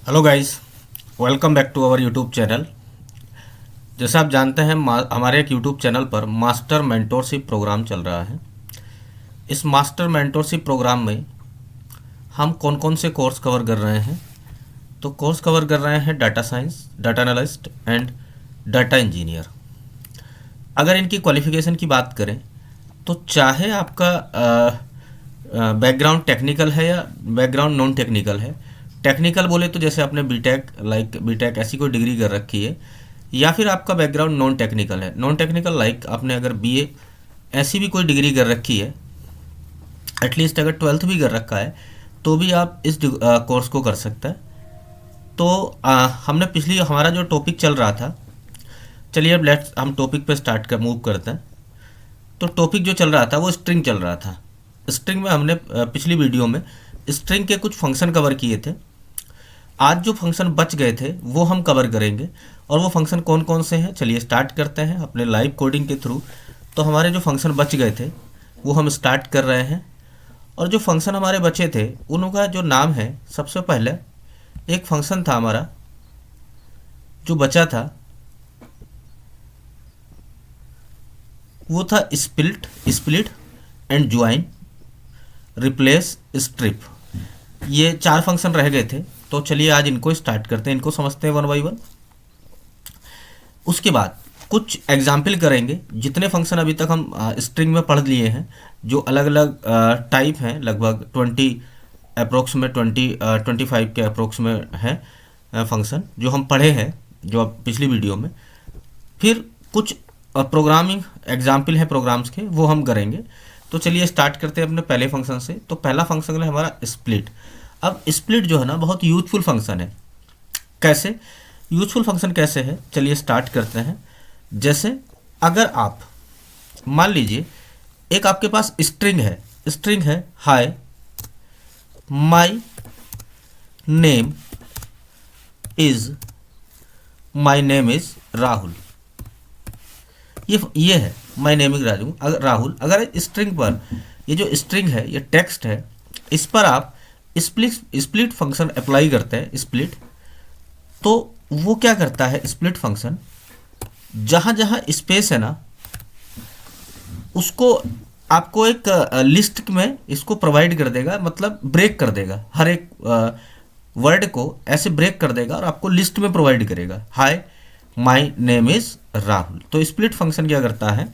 Hello guys, welcome back to our YouTube channel. जैसा आप जानते हैं हमारे एक यूट्यूब चैनल पर मास्टर मेंटोरशिप प्रोग्राम चल रहा है। इस मास्टर मेंटोरशिप प्रोग्राम में हम कौन कौन से कोर्स कवर कर रहे हैं। तो कोर्स कवर कर रहे हैं data science, data analyst and data engineer. अगर इनकी क्वालिफ़िकेशन की बात करें तो चाहे आपका बैकग्राउंड टेक्निकल है या बैकग्राउंड नॉन टेक्निकल है। टेक्निकल बोले तो जैसे आपने बीटेक ऐसी कोई डिग्री कर रखी है, या फिर आपका बैकग्राउंड नॉन टेक्निकल है। नॉन टेक्निकल लाइक आपने अगर बीए ऐसी भी कोई डिग्री कर रखी है, एटलीस्ट अगर 12th भी कर रखा है, तो भी आप इस कोर्स को कर सकते हैं। तो हमने हमारा जो टॉपिक चल रहा था, चलिए अब हम टॉपिक पे मूव करते हैं। तो टॉपिक जो चल रहा था वो स्ट्रिंग चल रहा था। स्ट्रिंग में हमने पिछली वीडियो में स्ट्रिंग के कुछ फंक्शन कवर किए थे। आज जो फंक्शन बच गए थे वो हम कवर करेंगे, और वो फंक्शन कौन कौन से हैं चलिए स्टार्ट करते हैं अपने लाइव कोडिंग के थ्रू। तो हमारे जो फंक्शन बच गए थे वो हम स्टार्ट कर रहे हैं, और जो फंक्शन हमारे बचे थे उनका जो नाम है, सबसे पहले एक फंक्शन था हमारा जो बचा था, वो था split and join, replace, strip. ये 4 फंक्शन रह गए थे। तो चलिए आज इनको स्टार्ट करते हैं, इनको समझते हैं वन बाई वन। उसके बाद कुछ एग्जाम्पल करेंगे। जितने फंक्शन अभी तक हम स्ट्रिंग में पढ़ लिए हैं, जो अलग अलग टाइप हैं, लगभग 25 के अप्रोक्स में हैं फंक्शन जो हम पढ़े हैं, जो अब पिछली वीडियो में। फिर कुछ प्रोग्रामिंग एग्जाम्पल है प्रोग्राम्स के, वो हम करेंगे। तो चलिए स्टार्ट करते हैं अपने पहले फंक्शन से। तो पहला फंक्शन है हमारा स्प्लिट। अब स्प्लिट जो है ना, बहुत यूजफुल फंक्शन है। कैसे यूजफुल फंक्शन कैसे है, चलिए स्टार्ट करते हैं। जैसे अगर आप मान लीजिए एक आपके पास स्ट्रिंग है हाय माई नेम इज राहुल। ये है माई नेम इज राहुल। अगर इस स्ट्रिंग पर, ये जो स्ट्रिंग है ये टेक्स्ट है, इस पर आप स्प्लिट फंक्शन अप्लाई करते हैं स्प्लिट, तो वो क्या करता है स्प्लिट फंक्शन, जहाँ जहाँ स्पेस है ना उसको आपको एक लिस्ट में इसको प्रोवाइड कर देगा, मतलब ब्रेक कर देगा। हर एक वर्ड को ऐसे ब्रेक कर देगा और आपको लिस्ट में प्रोवाइड करेगा। हाय माई नेम इज राहुल। तो स्प्लिट फंक्शन क्या करता है,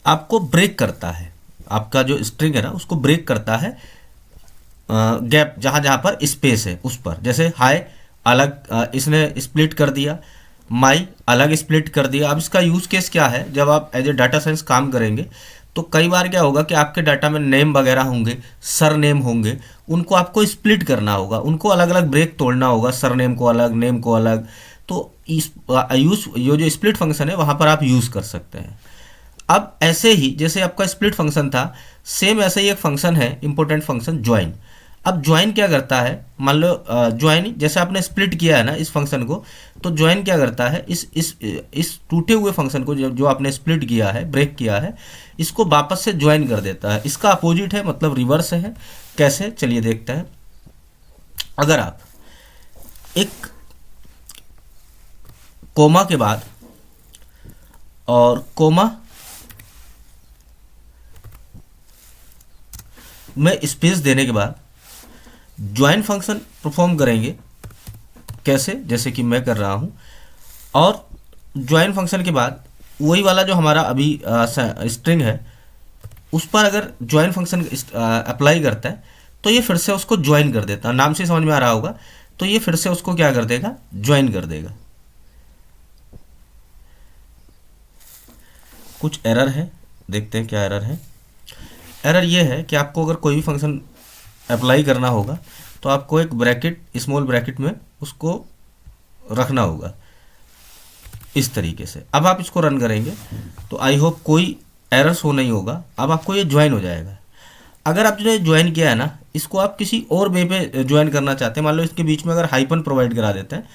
आपको ब्रेक करता है, आपका जो स्ट्रिंग है ना उसको ब्रेक करता है गैप जहाँ जहाँ पर स्पेस है उस पर। जैसे हाय अलग इसने स्प्लिट कर दिया, माई अलग स्प्लिट कर दिया। अब इसका यूज़ केस क्या है, जब आप एज ए डाटा साइंस काम करेंगे तो कई बार क्या होगा कि आपके डाटा में नेम वगैरह होंगे, सर नेम होंगे, उनको आपको स्प्लिट करना होगा, उनको अलग अलग ब्रेक तोड़ना होगा, सर नेम को अलग, नेम को अलग। तो इस ये जो स्प्लिट फंक्शन है वहाँ पर आप यूज़ कर सकते हैं। अब ऐसे ही जैसे आपका स्प्लिट फंक्शन था, सेम ऐसे ही एक फंक्शन है इंपॉर्टेंट फंक्शन ज्वाइन। अब ज्वाइन क्या करता है, मान लो ज्वाइन जैसे आपने स्प्लिट किया है ना इस फंक्शन को, तो ज्वाइन क्या करता है, इस टूटे हुए फंक्शन को जो आपने स्प्लिट किया है, ब्रेक किया है, इसको वापस से ज्वाइन कर देता है। इसका अपोजिट है, मतलब रिवर्स है। कैसे चलिए देखते हैं। अगर आप एक कोमा के बाद और कोमा में स्पेस देने के बाद ज्वाइन फंक्शन परफॉर्म करेंगे, कैसे, जैसे कि मैं कर रहा हूं, और ज्वाइन फंक्शन के बाद वही वाला जो हमारा अभी स्ट्रिंग है उस पर अगर ज्वाइन फंक्शन अप्लाई करता है तो ये फिर से उसको ज्वाइन कर देता है। नाम से समझ में आ रहा होगा। तो ये फिर से उसको क्या कर देगा, ज्वाइन कर देगा। कुछ एरर है, देखते हैं क्या एरर है। एरर ये है कि आपको अगर कोई भी फंक्शन अप्लाई करना होगा तो आपको एक ब्रैकेट, स्मॉल ब्रैकेट में उसको रखना होगा इस तरीके से। अब आप इसको रन करेंगे तो आई होप कोई एरर शो नहीं होगा। अब आपको ये ज्वाइन हो जाएगा। अगर आपने ज्वाइन किया है ना, इसको आप किसी और वे पे ज्वाइन करना चाहते हैं, मान लो इसके बीच में अगर हाइपन प्रोवाइड करा देते हैं,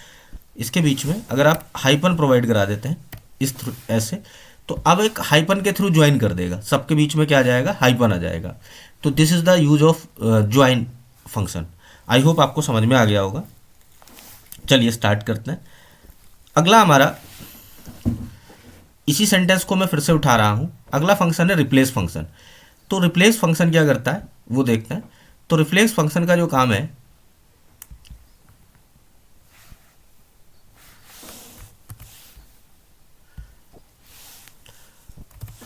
इसके बीच में अगर आप हाइपन प्रोवाइड करा देते हैं इस ऐसे, तो अब एक हाइपन के थ्रू ज्वाइन कर देगा, सबके बीच में क्या आ जाएगा, हाइपन आ जाएगा। तो this is the use of join function. I hope आपको समझ में आ गया होगा। चलिए स्टार्ट करते हैं। अगला हमारा, इसी सेंटेंस को मैं फिर से उठा रहा हूँ। अगला फंक्शन है रिप्लेस फंक्शन। तो रिप्लेस फंक्शन क्या करता है वो देखते हैं। तो रिप्लेस फंक्शन का जो काम है,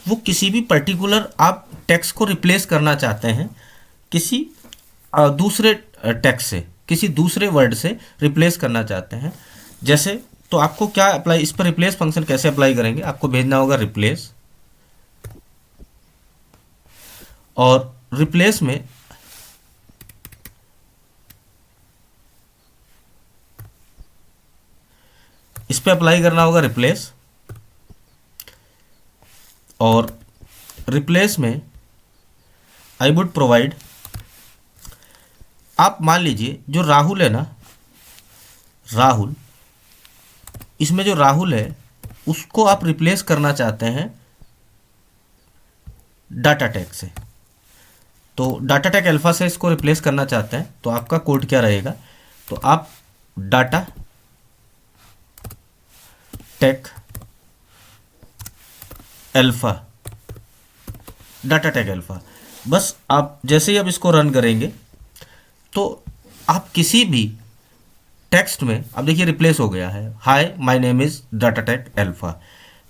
वो किसी भी पर्टिकुलर आप टेक्स्ट को रिप्लेस करना चाहते हैं किसी दूसरे टेक्स्ट से, किसी दूसरे वर्ड से रिप्लेस करना चाहते हैं। जैसे, तो आपको क्या अप्लाई, इस पर रिप्लेस फंक्शन कैसे अप्लाई करेंगे, आपको भेजना होगा रिप्लेस, और रिप्लेस में इस पे अप्लाई करना होगा रिप्लेस, और रिप्लेस में आई वुड प्रोवाइड, आप मान लीजिए जो राहुल है ना, राहुल, इसमें जो राहुल है उसको आप रिप्लेस करना चाहते हैं डाटा टैग से। तो डाटा टैग अल्फा से इसको रिप्लेस करना चाहते हैं, तो आपका कोड क्या रहेगा, तो आप data tag alpha, data tag alpha, बस आप जैसे ही अब इसको रन करेंगे तो आप किसी भी टेक्स्ट में, अब देखिए रिप्लेस हो गया है, hi my name is data tag alpha.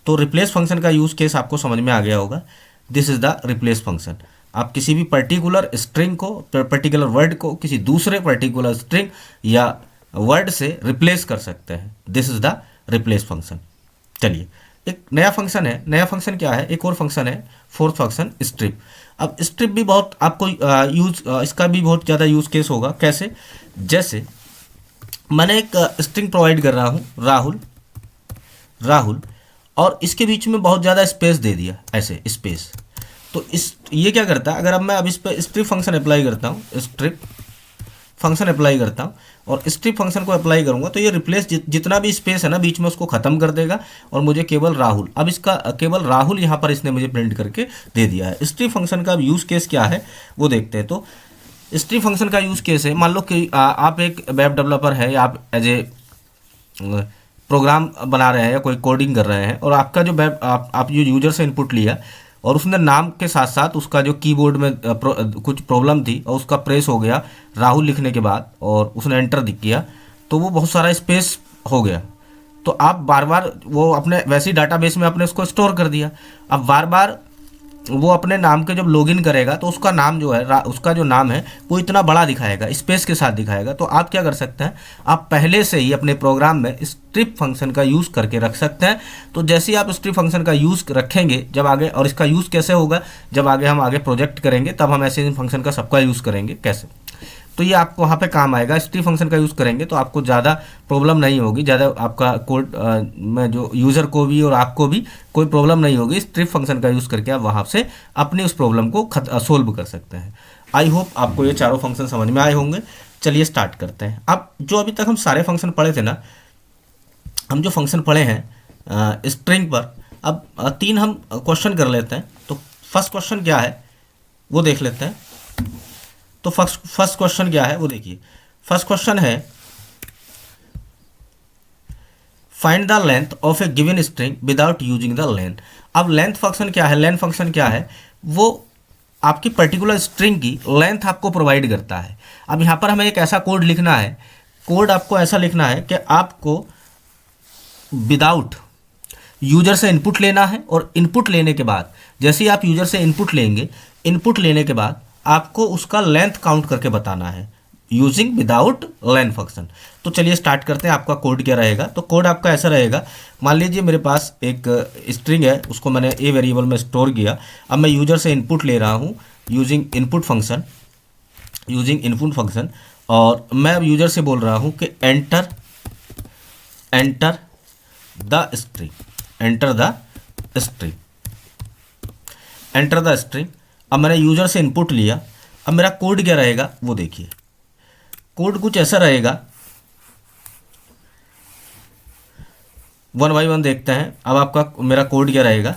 तो रिप्लेस फंक्शन का यूज केस आपको समझ में आ गया होगा। This is the replace function. आप किसी भी पर्टिकुलर स्ट्रिंग को, पर्टिकुलर वर्ड को किसी दूसरे पर्टिकुलर स्ट्रिंग या वर्ड से रिप्लेस कर सकते हैं। This is the replace function. चलिए, एक नया फंक्शन है। नया फंक्शन क्या है, एक और फंक्शन है, फोर्थ फंक्शन स्ट्रिप। अब स्ट्रिप भी बहुत आपको इसका भी बहुत ज़्यादा यूज केस होगा। कैसे, जैसे मैंने एक स्ट्रिंग प्रोवाइड कर रहा हूँ राहुल, राहुल, और इसके बीच में बहुत ज़्यादा स्पेस दे दिया, ऐसे स्पेस। तो इस ये क्या करता है, अगर अब मैं अब इस पर स्ट्रिप फंक्शन अप्लाई करता हूँ, स्ट्रिप फंक्शन अप्लाई करता हूँ और स्ट्रिप फंक्शन को अप्लाई करूँगा, तो ये रिप्लेस जितना भी स्पेस है ना बीच में उसको ख़त्म कर देगा और मुझे केवल राहुल, अब इसका केवल राहुल यहाँ पर इसने मुझे प्रिंट करके दे दिया है। स्ट्रिप फंक्शन का यूज़ केस क्या है वो देखते हैं। तो स्ट्रिप फंक्शन का यूज़ केस है, मान लो कि आप एक वेब डेवलपर है या आप एज ए प्रोग्राम बना रहे हैं या कोई कोडिंग कर रहे हैं, और आपका जो वेब आप जो यूजर से इनपुट लिया और उसने नाम के साथ साथ उसका जो कीबोर्ड में कुछ प्रॉब्लम थी और उसका प्रेस हो गया राहुल लिखने के बाद और उसने एंटर किया, तो वो बहुत सारा स्पेस हो गया। तो आप बार बार वो अपने वैसे ही डाटाबेस में आपने उसको स्टोर कर दिया। अब बार बार वो अपने नाम के जब लॉगिन करेगा तो उसका नाम जो है, उसका जो नाम है वो इतना बड़ा दिखाएगा, स्पेस के साथ दिखाएगा। तो आप क्या कर सकते हैं, आप पहले से ही अपने प्रोग्राम में स्ट्रिप फंक्शन का यूज़ करके रख सकते हैं। तो जैसे ही आप स्ट्रिप फंक्शन का यूज़ रखेंगे जब आगे, और इसका यूज़ कैसे होगा, जब आगे हम आगे प्रोजेक्ट करेंगे तब हम ऐसे फंक्शन का सबका यूज़ करेंगे कैसे, तो ये आपको वहाँ पे काम आएगा। स्ट्रिप फंक्शन का यूज़ करेंगे तो आपको ज़्यादा प्रॉब्लम नहीं होगी, ज़्यादा आपका कोड में जो यूज़र को भी और आपको भी कोई प्रॉब्लम नहीं होगी। स्ट्रिप फंक्शन का यूज़ करके आप वहाँ से अपनी उस प्रॉब्लम को सोल्व कर सकते हैं। आई होप आपको ये चारों फंक्शन समझ में आए होंगे। चलिए स्टार्ट करते हैं। अब जो अभी तक हम सारे फंक्शन पढ़े थे ना, हम जो फंक्शन पढ़े हैं स्ट्रिंग पर, अब तीन हम क्वेश्चन कर लेते हैं। तो फर्स्ट क्वेश्चन क्या है वो देख लेते हैं। तो फर्स्ट क्वेश्चन क्या है वो देखिए। फर्स्ट क्वेश्चन है find the length of A given string without using the length. अब लेंथ फंक्शन क्या है, लेंथ फंक्शन क्या है, वो आपकी पर्टिकुलर स्ट्रिंग की लेंथ आपको प्रोवाइड करता है। अब यहाँ पर हमें एक ऐसा कोड लिखना है, कोड आपको ऐसा लिखना है कि आपको विदाउट यूजर से इनपुट लेना है, और इनपुट लेने के बाद जैसे ही आप यूजर से इनपुट लेंगे, इनपुट लेने के बाद आपको उसका लेंथ काउंट करके बताना है यूजिंग विदाउट लेंथ फंक्शन। तो चलिए स्टार्ट करते हैं। आपका कोड क्या रहेगा, तो कोड आपका ऐसा रहेगा, मान लीजिए मेरे पास एक स्ट्रिंग है, उसको मैंने ए वेरिएबल में स्टोर किया। अब मैं यूजर से इनपुट ले रहा हूँ using input function, using input function, और मैं अब यूजर से बोल रहा हूँ कि enter the string, enter the string, enter the string. अब मैंने यूजर से इनपुट लिया। अब मेरा कोड क्या रहेगा वो देखिए। कोड कुछ ऐसा रहेगा, वन बाई वन देखते हैं। अब आपका मेरा कोड क्या रहेगा,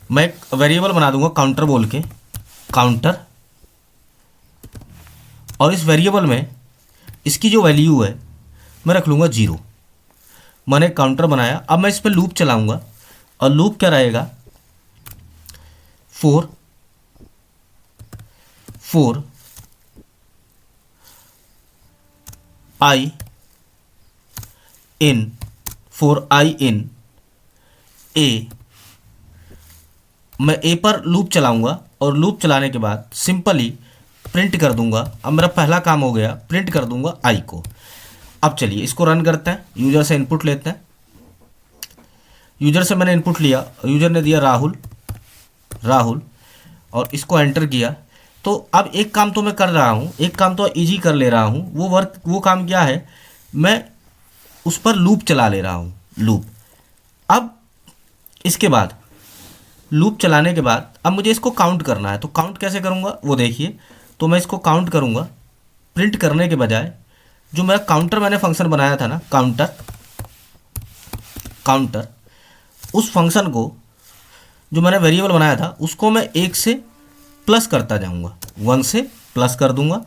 मैं एक वेरिएबल बना दूंगा काउंटर बोल के, काउंटर, और इस वेरिएबल में इसकी जो वैल्यू है मैं रख लूँगा 0। मैंने काउंटर बनाया। अब मैं इस पर लूप चलाऊंगा और लूप क्या रहेगा, 4 4 i in, 4i in a। मैं ए पर लूप चलाऊंगा और लूप चलाने के बाद सिंपली प्रिंट कर दूंगा। अब मेरा पहला काम हो गया, प्रिंट कर दूंगा आई को। अब चलिए इसको रन करते हैं, यूजर से इनपुट लेते हैं। यूजर से मैंने इनपुट लिया, यूजर ने दिया राहुल, राहुल, और इसको एंटर किया। तो अब एक काम तो मैं कर रहा हूँ, एक काम तो इजी कर ले रहा हूँ। वो काम क्या है, मैं उस पर लूप चला ले रहा हूँ, लूप। अब इसके बाद लूप चलाने के बाद अब मुझे इसको काउंट करना है। तो काउंट कैसे करूँगा वो देखिए। तो मैं इसको काउंट करूँगा, प्रिंट करने के बजाय जो मेरा काउंटर मैंने फंक्शन बनाया था ना, काउंटर, काउंटर, उस फंक्शन को जो मैंने वेरिएबल बनाया था उसको मैं 1 से प्लस करता जाऊंगा, 1 से प्लस कर दूंगा।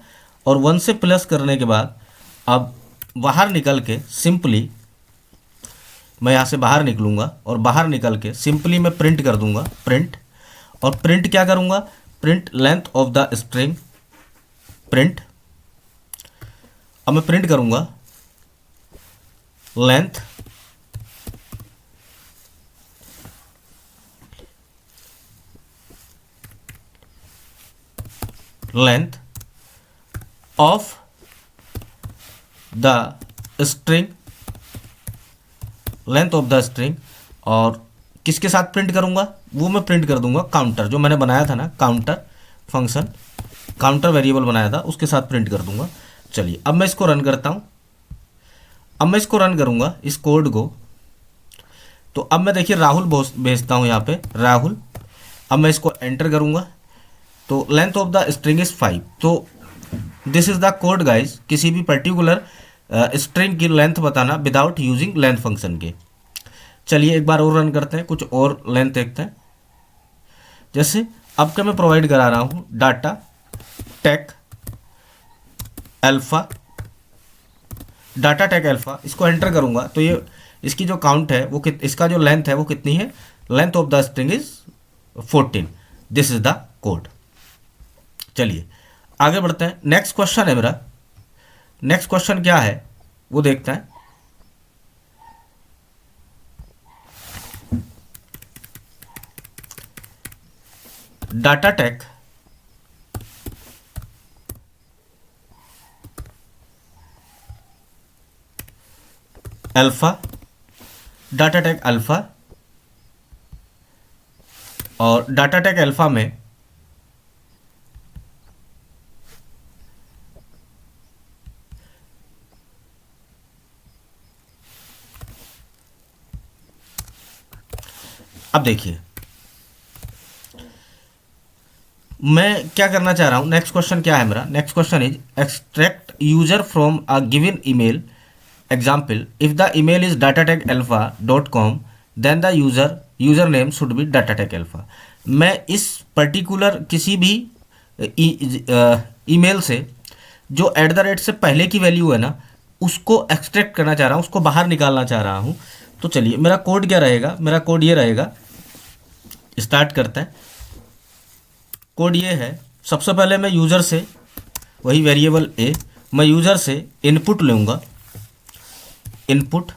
और 1 से प्लस करने के बाद अब बाहर निकल के सिंपली मैं यहाँ से बाहर निकलूँगा और बाहर निकल के सिंपली मैं प्रिंट कर दूंगा, प्रिंट। और प्रिंट क्या करूँगा, print length of the string, print. अब मैं प्रिंट करूँगा length length of the string, length of the string. और किसके साथ प्रिंट करूंगा, वो मैं प्रिंट कर दूंगा काउंटर, जो मैंने बनाया था ना, काउंटर फंक्शन, काउंटर वेरिएबल बनाया था उसके साथ प्रिंट कर दूंगा। चलिए अब मैं इसको रन करता हूं। अब मैं इसको रन करूंगा इस कोड को। तो अब मैं देखिए राहुल भेजता हूं यहाँ पे, राहुल। अब मैं इसको एंटर करूंगा तो length of the string is 5। तो this is the code guys, किसी भी पर्टिकुलर स्ट्रिंग की लेंथ बताना विदाउट यूजिंग लेंथ फंक्शन के। चलिए एक बार और रन करते हैं, कुछ और लेंथ देखते हैं। जैसे अब क्या मैं प्रोवाइड करा रहा हूँ, data tech alpha, data tech alpha. इसको एंटर करूँगा तो ये इसकी जो काउंट है वो इसका जो लेंथ है वो कितनी है, length of the string is 14। This is the code. चलिए आगे बढ़ते हैं। नेक्स्ट क्वेश्चन है मेरा, नेक्स्ट क्वेश्चन क्या है वो देखते हैं। Data tech alpha, data tech alpha, और डाटा टेक अल्फा में अब देखिए मैं क्या करना चाह रहा हूं। नेक्स्ट क्वेश्चन क्या है मेरा, next question is extract user from a given email example. If the email is datatekalpha.com then the user name should be datatekalpha। मैं इस पर्टिकुलर किसी भी ईमेल से जो @ से पहले की वैल्यू है ना उसको एक्सट्रैक्ट करना चाह रहा हूँ, उसको बाहर निकालना चाह रहा हूँ। तो चलिए मेरा कोड क्या रहेगा, मेरा कोड ये रहेगा। स्टार्ट करते हैं। कोड ये है, सबसे पहले मैं यूज़र से वही वेरिएबल ए, मैं यूज़र से इनपुट लूँगा, इनपुट।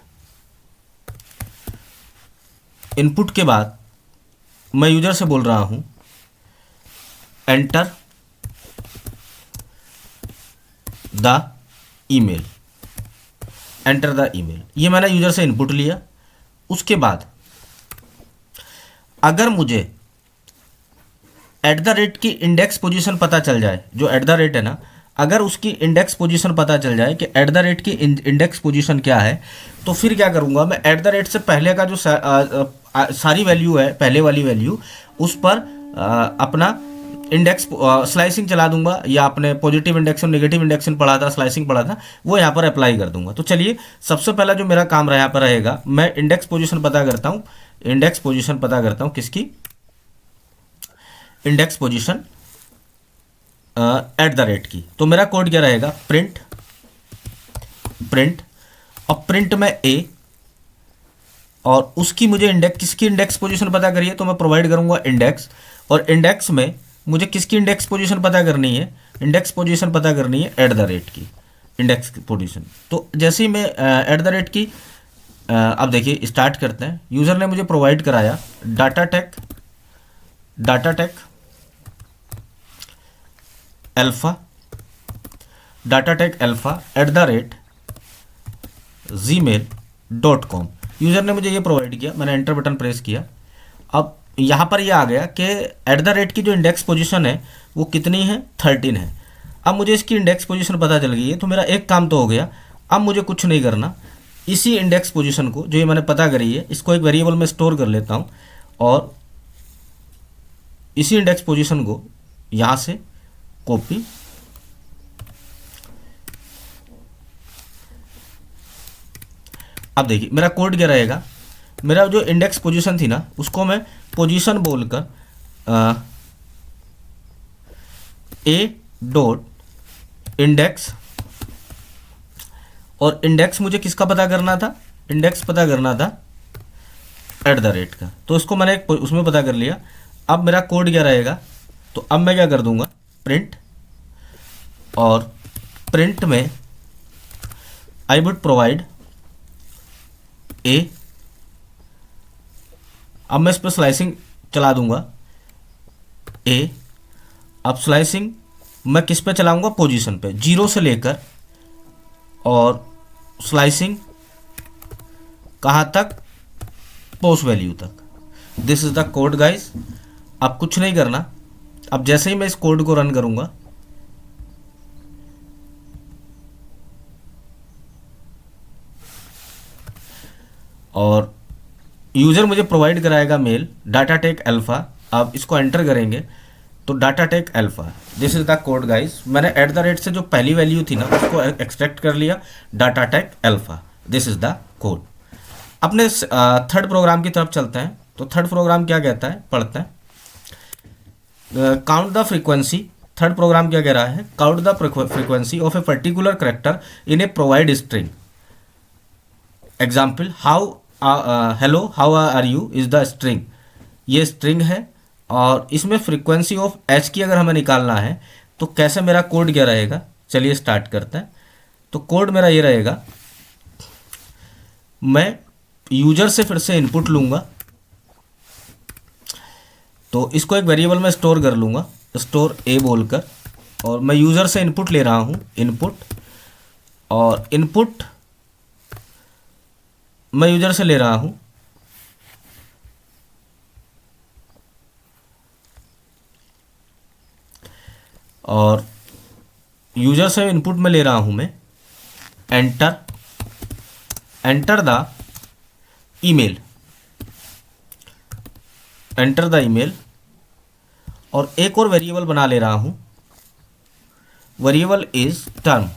इनपुट के बाद मैं यूज़र से बोल रहा हूँ enter the email, enter the email. ये मैंने यूज़र से इनपुट लिया। उसके बाद अगर मुझे @ की इंडेक्स पोजीशन पता चल जाए, जो @ है ना, अगर उसकी इंडेक्स पोजीशन पता चल जाए कि @ की इंडेक्स पोजीशन क्या है, तो फिर क्या करूँगा मैं @ से पहले का जो सारी वैल्यू है, पहले वाली वैल्यू, उस पर अपना इंडेक्स स्लाइसिंग चला दूंगा, या आपने पॉजिटिव इंडेक्शन नेगेटिव इंडेक्शन पढ़ा था, स्लाइसिंग पढ़ा था, वो यहाँ पर अप्लाई कर दूंगा। तो चलिए सबसे पहला जो मेरा काम यहाँ पर रहेगा, मैं इंडेक्स पोजीशन पता करता हूँ, इंडेक्स पोजीशन पता करता हूँ किसकी, index position eight the rate की। तो मेरा कोड क्या रहेगा, प्रिंट प्रिंट और प्रिंट में ए, और उसकी मुझे इंडेक्स, किसकी इंडेक्स पोजीशन पता करिए, तो मैं प्रोवाइड करूंगा इंडेक्स, और इंडेक्स में मुझे किसकी इंडेक्स पोजीशन पता करनी है, इंडेक्स पोजीशन पता करनी है एट द रेट की, इंडेक्स पोजीशन। तो जैसे ही मैं एट द रेट की अब देखिए स्टार्ट करते हैं। यूज़र ने मुझे प्रोवाइड कराया data tech alpha at the rate gmail.com। User ने मुझे ये प्रोवाइड किया, मैंने एंटर बटन प्रेस किया। अब यहाँ पर ये आ गया कि एट द रेट की जो इंडेक्स पोजीशन है वो कितनी है, 13 है। अब मुझे इसकी इंडेक्स पोजीशन पता चल गई है, तो मेरा एक काम तो हो गया। अब मुझे कुछ नहीं करना, इसी इंडेक्स पोजीशन को जो ये मैंने पता करी है, इसको एक वेरिएबल में स्टोर कर लेता हूँ, और इसी इंडेक्स पोजीशन को यहाँ से कॉपी, अब देखिए मेरा कोड क्या रहेगा, मेरा जो इंडेक्स पोजीशन थी ना, उसको मैं पोजीशन बोलकर ए डॉट इंडेक्स, और इंडेक्स मुझे किसका पता करना था, इंडेक्स पता करना था एट द रेट का, तो उसको मैंने एक उसमें पता कर लिया। अब मेरा कोड क्या रहेगा, तो अब मैं क्या कर दूंगा, प्रिंट, और प्रिंट में आई वुड प्रोवाइड ए। अब मैं इस पर स्लाइसिंग चला दूंगा ए। अब स्लाइसिंग मैं किस पे चलाऊंगा, पोजीशन पे, 0 से लेकर, और स्लाइसिंग कहाँ तक, पोस्ट वैल्यू तक। This is the code guys. अब कुछ नहीं करना, अब जैसे ही मैं इस कोड को रन करूंगा, और यूज़र मुझे प्रोवाइड कराएगा मेल डाटा टेक अल्फ़ा। अब इसको एंटर करेंगे तो data tech alpha, this is the code guys. मैंने एट द रेट से जो पहली वैल्यू थी ना, उसको एक्सट्रैक्ट कर लिया, data tech alpha, this is the code. अपने थर्ड प्रोग्राम की तरफ चलते हैं। तो थर्ड प्रोग्राम क्या कहता है, पढ़ते हैं। Count the frequency, third program क्या कह रहा है, count the frequency of a particular character in a provide string. Example, how hello how are you is the string, ये स्ट्रिंग है, और इसमें फ्रीक्वेंसी ऑफ एच की अगर हमें निकालना है तो कैसे मेरा कोड क्या रहेगा, चलिए स्टार्ट करते हैं। तो कोड मेरा ये रहेगा, मैं यूजर से फिर से इनपुट लूँगा, तो इसको एक वेरिएबल में स्टोर कर लूँगा, स्टोर ए बोलकर, और मैं यूज़र से इनपुट ले रहा हूँ, इनपुट, और इनपुट मैं यूज़र से ले रहा हूँ, और यूज़र से इनपुट में ले रहा हूँ मैं, enter the email, enter the email, और एक और वेरिएबल बना ले रहा हूँ, variable is term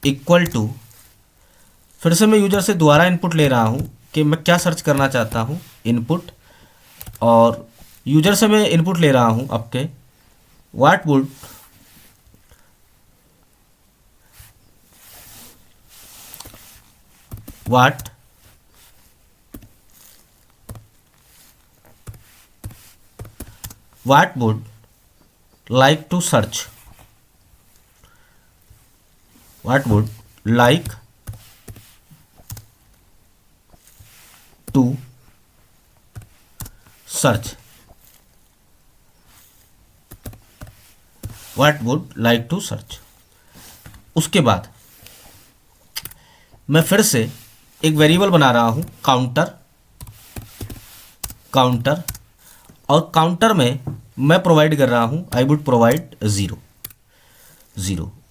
equal to, फिर से मैं यूजर से दोबारा इनपुट ले रहा हूँ कि मैं क्या सर्च करना चाहता हूँ, इनपुट, और यूजर से मैं इनपुट ले रहा हूँ आपके what would like to search, what would like to search, what would like to search. उसके बाद मैं फिर से एक वेरिएबल बना रहा हूँ, काउंटर, और काउंटर में मैं प्रोवाइड कर रहा हूँ आई वुड प्रोवाइड 0।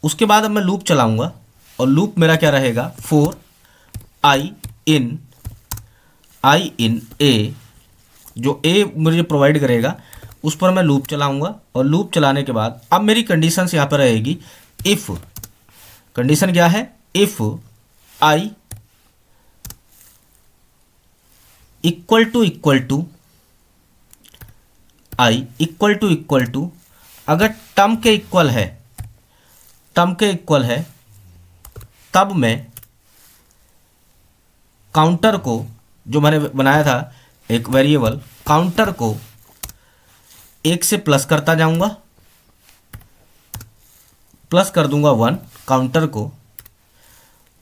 उसके बाद अब मैं लूप चलाऊँगा, और लूप मेरा क्या रहेगा, फॉर आई इन ए, जो ए मुझे प्रोवाइड करेगा उस पर मैं लूप चलाऊंगा, और लूप चलाने के बाद अब मेरी कंडीशंस यहाँ पर रहेगी, इफ़, कंडीशन क्या है, if I equal to I equal to अगर टर्म के इक्वल है, टर्म के इक्वल है, तब मैं काउंटर को, जो मैंने बनाया था एक वेरिएबल, काउंटर को 1 से प्लस करता जाऊंगा, प्लस कर दूंगा 1 काउंटर को,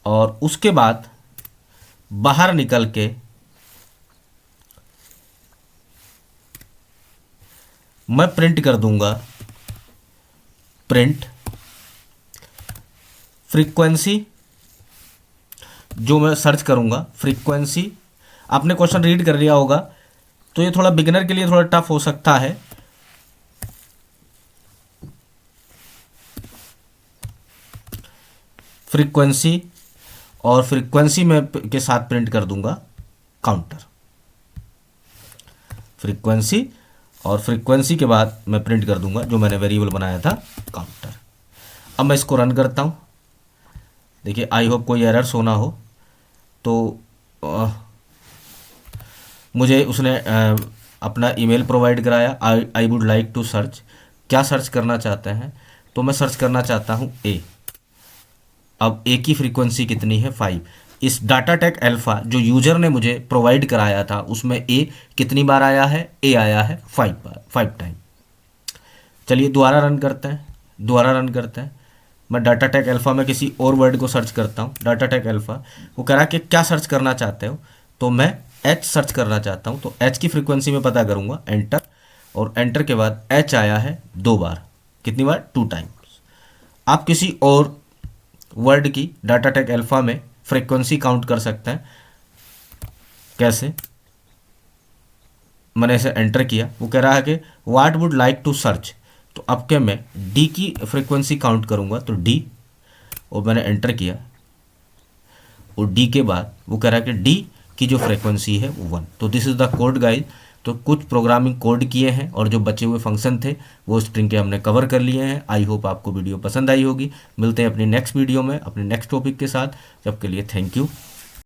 और उसके बाद बाहर निकल के मैं प्रिंट कर दूंगा, प्रिंट फ्रीक्वेंसी, जो मैं सर्च करूंगा फ्रीक्वेंसी। आपने क्वेश्चन रीड कर लिया होगा, तो ये थोड़ा बिगिनर के लिए थोड़ा टफ हो सकता है। फ्रीक्वेंसी, और फ्रीक्वेंसी में के साथ प्रिंट कर दूंगा काउंटर, फ्रीक्वेंसी, और फ्रीक्वेंसी के बाद मैं प्रिंट कर दूंगा जो मैंने वेरिएबल बनाया था काउंटर। अब मैं इसको रन करता हूँ। देखिए, आई होप कोई एरर्स हो ना हो। तो मुझे उसने अपना ईमेल प्रोवाइड कराया, I would like to search, क्या सर्च करना चाहते हैं, तो मैं सर्च करना चाहता हूँ ए। अब ए की फ्रीक्वेंसी कितनी है, 5। इस डाटा टेक अल्फा जो यूजर ने मुझे प्रोवाइड कराया था उसमें ए कितनी बार आया है, ए आया है 5 बार, 5 टाइम। चलिए दोबारा रन करते हैं, दोबारा रन करते हैं। मैं डाटा टेक अल्फा में किसी और वर्ड को सर्च करता हूँ, डाटा टेक अल्फा, वो कह रहा है कि क्या सर्च करना चाहते हो, तो मैं एच सर्च करना चाहता हूँ, तो एच की फ्रीक्वेंसी में पता करूँगा, एंटर, और एंटर के बाद एच आया है 2 बार, कितनी बार, 2 टाइम्स। आप किसी और वर्ड की डाटा टेक अल्फा में फ्रीक्वेंसी काउंट कर सकते हैं। कैसे, मैंने इसे एंटर किया, वो कह रहा है कि what would like to search, तो अब क्या मैं डी की फ्रीक्वेंसी काउंट करूंगा, तो डी, और मैंने एंटर किया, और डी के बाद वो कह रहा है कि डी की जो फ्रीक्वेंसी है वो 1। तो this is the code guide. तो कुछ प्रोग्रामिंग कोड किए हैं, और जो बचे हुए फंक्शन थे वो स्ट्रिंग के हमने कवर कर लिए हैं। आई होप आपको वीडियो पसंद आई होगी। मिलते हैं अपनी नेक्स्ट वीडियो में अपने नेक्स्ट टॉपिक के साथ। जब के लिए थैंक यू।